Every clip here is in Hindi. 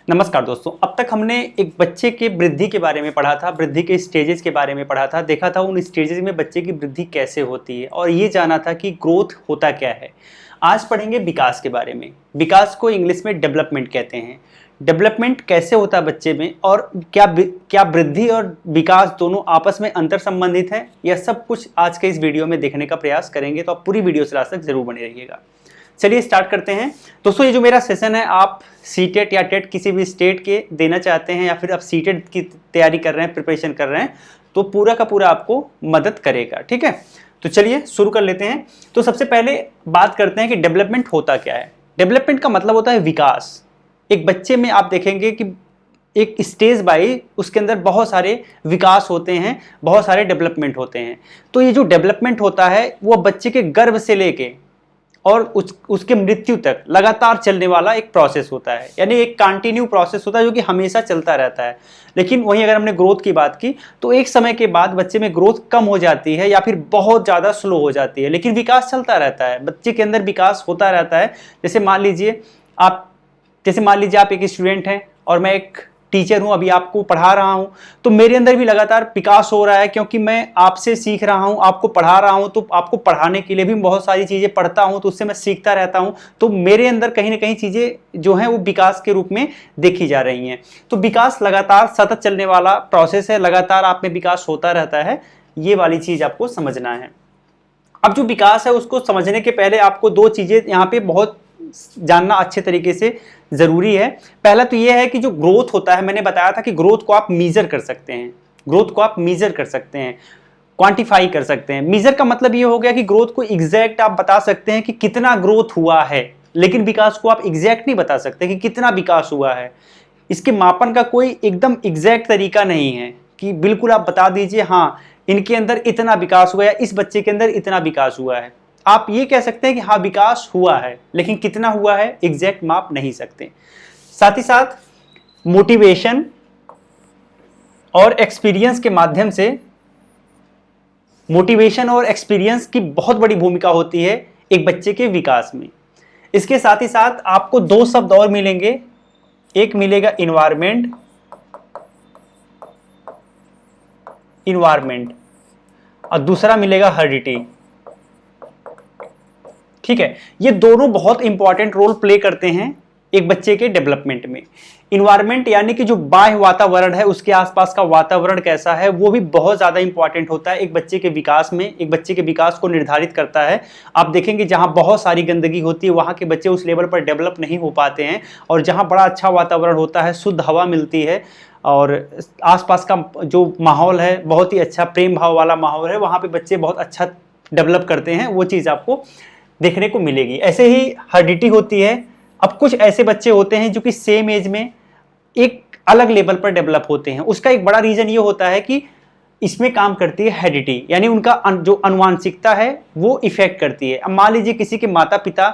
नमस्कार दोस्तों, अब तक हमने एक बच्चे के वृद्धि के बारे में पढ़ा था, वृद्धि के स्टेजेस के बारे में पढ़ा था, देखा था उन स्टेजेस में बच्चे की वृद्धि कैसे होती है और ये जाना था कि ग्रोथ होता क्या है। आज पढ़ेंगे विकास के बारे में। विकास को इंग्लिश में डेवलपमेंट कहते हैं। डेवलपमेंट कैसे होता है बच्चे में और क्या वृद्धि और विकास दोनों आपस में अंतर संबंधित है, यह सब कुछ आज के इस वीडियो में देखने का प्रयास करेंगे, तो आप पूरी वीडियो से लास्ट तक जरूर बने रहिएगा। चलिए स्टार्ट करते हैं। दोस्तों, ये जो मेरा सेशन है, आप सीटेट या टेट किसी भी स्टेट के देना चाहते हैं या फिर आप सीटेट की तैयारी कर रहे हैं, प्रिपरेशन कर रहे हैं, तो पूरा का पूरा आपको मदद करेगा। ठीक है, तो चलिए शुरू कर लेते हैं। तो सबसे पहले बात करते हैं कि डेवलपमेंट होता क्या है। डेवलपमेंट का मतलब होता है विकास। एक बच्चे में आप देखेंगे कि एक स्टेज बाई उसके अंदर बहुत सारे विकास होते हैं, बहुत सारे डेवलपमेंट होते हैं। तो ये जो डेवलपमेंट होता है वो बच्चे के गर्भ से लेके और उसके मृत्यु तक लगातार चलने वाला एक प्रोसेस होता है, यानी एक कंटिन्यू प्रोसेस होता है जो कि हमेशा चलता रहता है। लेकिन वहीं अगर हमने ग्रोथ की बात की तो एक समय के बाद बच्चे में ग्रोथ कम हो जाती है या फिर बहुत ज़्यादा स्लो हो जाती है, लेकिन विकास चलता रहता है, बच्चे के अंदर विकास होता रहता है। जैसे मान लीजिए आप एक स्टूडेंट हैं और मैं एक टीचर हूं, अभी आपको पढ़ा रहा हूं, तो मेरे अंदर भी लगातार विकास हो रहा है, क्योंकि मैं आपसे सीख रहा हूं, आपको पढ़ा रहा हूं, तो आपको पढ़ाने के लिए भी बहुत सारी चीज़ें पढ़ता हूं, तो उससे मैं सीखता रहता हूं। तो मेरे अंदर कहीं ना कहीं चीज़ें जो हैं वो विकास के रूप में देखी जा रही हैं। तो विकास लगातार सतत चलने वाला प्रोसेस है, लगातार आप में विकास होता रहता है, ये वाली चीज़ आपको समझना है। अब जो विकास है उसको समझने के पहले आपको दो चीज़ें यहाँ पे बहुत जानना अच्छे तरीके से ज़रूरी है। पहला तो ये है कि जो ग्रोथ होता है, मैंने बताया था कि ग्रोथ को आप मीज़र कर सकते हैं, ग्रोथ को आप मीज़र कर सकते हैं, क्वांटिफाई कर सकते हैं। मीज़र का मतलब ये हो गया कि ग्रोथ को एग्जैक्ट आप बता सकते हैं कि कितना ग्रोथ हुआ है, लेकिन विकास को आप एग्जैक्ट नहीं बता सकते कि कितना विकास हुआ है। इसके मापन का कोई एकदम एग्जैक्ट तरीका नहीं है कि बिल्कुल आप बता दीजिए हाँ इनके अंदर इतना विकास हुआ है, इस बच्चे के अंदर इतना विकास हुआ है। आप ये कह सकते हैं कि हाँ विकास हुआ है, लेकिन कितना हुआ है एग्जैक्ट माप नहीं सकते। साथ ही साथ मोटिवेशन और एक्सपीरियंस के माध्यम से, मोटिवेशन और एक्सपीरियंस की बहुत बड़ी भूमिका होती है एक बच्चे के विकास में। इसके साथ ही साथ आपको दो शब्द और मिलेंगे, एक मिलेगा इन्वायरमेंट और दूसरा मिलेगा हेरिडिटी। ठीक है, ये दोनों बहुत इंपॉर्टेंट रोल प्ले करते हैं एक बच्चे के डेवलपमेंट में। इन्वायरमेंट यानी कि जो बाह्य वातावरण है, उसके आसपास का वातावरण कैसा है, वो भी बहुत ज़्यादा इंपॉर्टेंट होता है एक बच्चे के विकास में, एक बच्चे के विकास को निर्धारित करता है। आप देखेंगे जहाँ बहुत सारी गंदगी होती है वहाँ के बच्चे उस लेवल पर डेवलप नहीं हो पाते हैं, और जहाँ बड़ा अच्छा वातावरण होता है, शुद्ध हवा मिलती है और आसपास का जो माहौल है बहुत ही अच्छा प्रेम भाव वाला माहौल है, वहाँ पे बच्चे बहुत अच्छा डेवलप करते हैं। वो चीज़ आपको देखने को मिलेगी। ऐसे ही हेरिडिटी होती है। अब कुछ ऐसे बच्चे होते हैं जो कि सेम एज में एक अलग लेवल पर डेवलप होते हैं। उसका एक बड़ा रीजन ये होता है कि इसमें काम करती है हेरिडिटी, यानी उनका जो आनुवांशिकता है वो इफेक्ट करती है। अब मान लीजिए किसी के माता पिता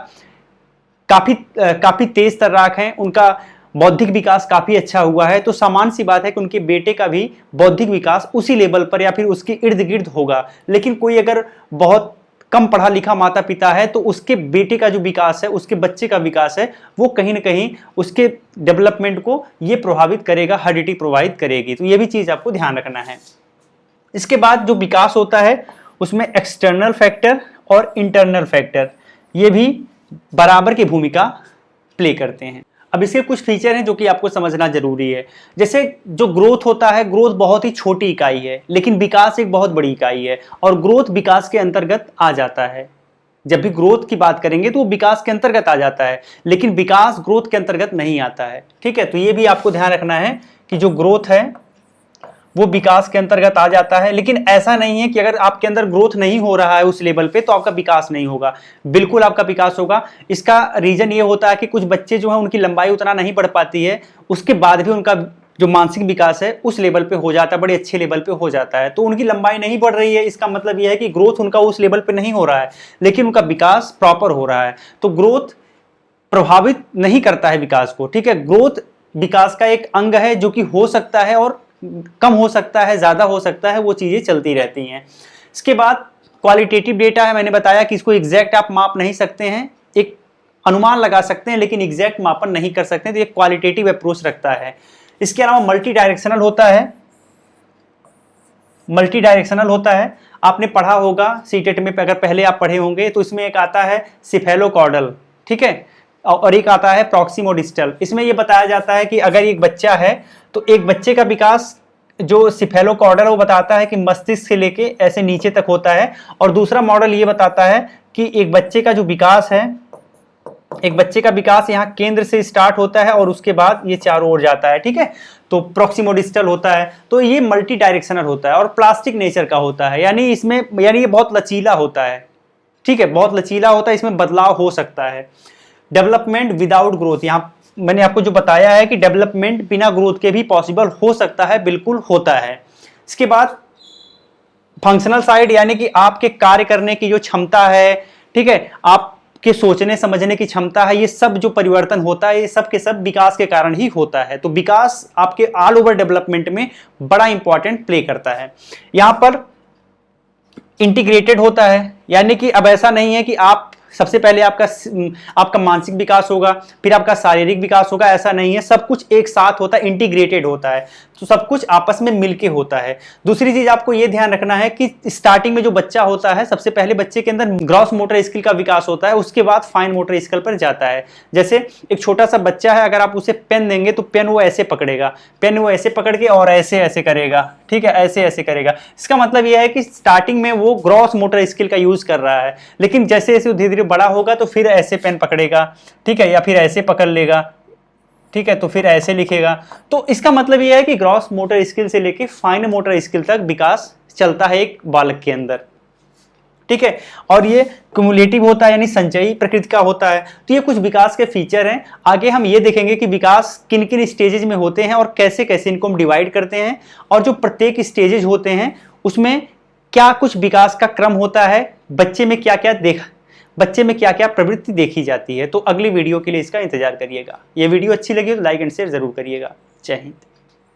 काफी तेज तर्राक हैं, उनका बौद्धिक विकास काफी अच्छा हुआ है, तो सामान्य सी बात है कि उनके बेटे का भी बौद्धिक विकास उसी लेवल पर या फिर उसके इर्द गिर्द होगा। लेकिन कोई अगर बहुत कम पढ़ा लिखा माता पिता है तो उसके बेटे का जो विकास है, उसके बच्चे का विकास है, वो कहीं ना कहीं उसके डेवलपमेंट को ये प्रभावित करेगा, हेरिडिटी प्रभावित करेगी। तो ये भी चीज़ आपको ध्यान रखना है। इसके बाद जो विकास होता है उसमें एक्सटर्नल फैक्टर और इंटरनल फैक्टर ये भी बराबर की भूमिका प्ले करते हैं। अब इसके कुछ फीचर हैं जो कि आपको समझना जरूरी है। जैसे जो ग्रोथ होता है, ग्रोथ बहुत ही छोटी इकाई है, लेकिन विकास एक बहुत बड़ी इकाई है, और ग्रोथ विकास के अंतर्गत आ जाता है। जब भी ग्रोथ की बात करेंगे तो वो विकास के अंतर्गत आ जाता है, लेकिन विकास ग्रोथ के अंतर्गत नहीं आता है। ठीक है, तो ये भी आपको ध्यान रखना है कि जो ग्रोथ है वो विकास के अंतर्गत आ जाता है। लेकिन ऐसा नहीं है कि अगर आपके अंदर ग्रोथ नहीं हो रहा है उस लेवल पे तो आपका विकास नहीं होगा, बिल्कुल आपका विकास होगा। इसका रीजन ये होता है कि कुछ बच्चे जो है उनकी लंबाई उतना नहीं बढ़ पाती है, उसके बाद भी उनका जो मानसिक विकास है उस लेवल पे हो जाता है, बड़े अच्छे लेवल पे हो जाता है। तो उनकी लंबाई नहीं बढ़ रही है, इसका मतलब यह है कि ग्रोथ उनका उस लेवल पे नहीं हो रहा है, लेकिन उनका विकास प्रॉपर हो रहा है। तो ग्रोथ प्रभावित नहीं करता है विकास को। ठीक है, ग्रोथ विकास का एक अंग है जो कि हो सकता है और कम हो सकता है, ज़्यादा हो सकता है, वो चीज़ें चलती रहती हैं। इसके बाद क्वालिटेटिव डेटा है, मैंने बताया कि इसको एग्जैक्ट आप माप नहीं सकते हैं, एक अनुमान लगा सकते हैं लेकिन एग्जैक्ट मापन नहीं कर सकते, तो ये क्वालिटेटिव अप्रोच रखता है। इसके अलावा मल्टी डायरेक्शनल होता है, मल्टी डायरेक्शनल होता है। आपने पढ़ा होगा सीटेट में, अगर पहले आप पढ़े होंगे तो इसमें एक आता है सिफेलोकॉर्डल, ठीक है, और एक आता है प्रॉक्सिमोडिस्टल। इसमें ये बताया जाता है कि अगर एक बच्चा है तो एक बच्चे का विकास जो सिफेलोकॉर्डल वो बताता है कि मस्तिष्क से लेके ऐसे नीचे तक होता है, और दूसरा मॉडल ये बताता है कि एक बच्चे का जो विकास है, एक बच्चे का विकास यहाँ केंद्र से स्टार्ट होता है और उसके बाद ये चारों ओर जाता है, ठीक है, तो प्रॉक्सिमोडिस्टल होता है। तो ये मल्टी डायरेक्शनल होता है और प्लास्टिक नेचर का होता है, यानी इसमें ये बहुत लचीला होता है, ठीक है, बहुत लचीला होता है, इसमें बदलाव हो सकता है। डेवलपमेंट विदाउट ग्रोथ, यहाँ मैंने आपको जो बताया है कि डेवलपमेंट बिना ग्रोथ के भी पॉसिबल हो सकता है, बिल्कुल होता है। इसके बाद फंक्शनल साइड, यानी कि आपके कार्य करने की जो क्षमता है, ठीक है, आपके सोचने समझने की क्षमता है, ये सब जो परिवर्तन होता है ये सब के सब विकास के कारण ही होता है। तो विकास आपके ऑल ओवर डेवलपमेंट में बड़ा इंपॉर्टेंट प्ले करता है। यहां पर इंटीग्रेटेड होता है, यानी कि अब ऐसा नहीं है कि आप सबसे पहले आपका मानसिक विकास होगा फिर आपका शारीरिक विकास होगा, ऐसा नहीं है, सब कुछ एक साथ होता है, इंटीग्रेटेड होता है, तो सब कुछ आपस में मिलके होता है। दूसरी चीज आपको यह ध्यान रखना है कि स्टार्टिंग में जो बच्चा होता है, सबसे पहले बच्चे के अंदर ग्रॉस मोटर स्किल का विकास होता है, उसके बाद फाइन मोटर स्किल पर जाता है। जैसे एक छोटा सा बच्चा है, अगर आप उसे पेन देंगे तो पेन वो ऐसे पकड़ेगा, पेन वो ऐसे पकड़ के और ऐसे ऐसे करेगा, ठीक है, ऐसे ऐसे करेगा। इसका मतलब यह है कि स्टार्टिंग में वो ग्रॉस मोटर स्किल का यूज कर रहा है, लेकिन जैसे जैसे धीरे धीरे बड़ा होगा तो फिर ऐसे पेन पकड़ेगा, ठीक है, या फिर ऐसे पकड़ लेगा, ठीक है, तो फिर ऐसे लिखेगा। तो इसका मतलब यह है कि ग्रॉस मोटर स्किल से लेके फाइन मोटर स्किल तक विकास चलता है एक बालक के अंदर, ठीक है, और ये क्युमुलेटिव होता है, यानी संचयी प्रकृति का होता है। तो ये कुछ विकास के फीचर हैं। आगे हम ये देखेंगे कि विकास किन किन स्टेजेज में होते हैं और कैसे कैसे इनको हम डिवाइड करते हैं, और जो प्रत्येक स्टेजेज होते हैं उसमें क्या कुछ विकास का क्रम होता है, बच्चे में क्या क्या प्रवृत्ति देखी जाती है। तो अगली वीडियो के लिए इसका इंतजार करिएगा। ये वीडियो अच्छी लगी तो लाइक एंड शेयर जरूर करिएगा। जय हिंद।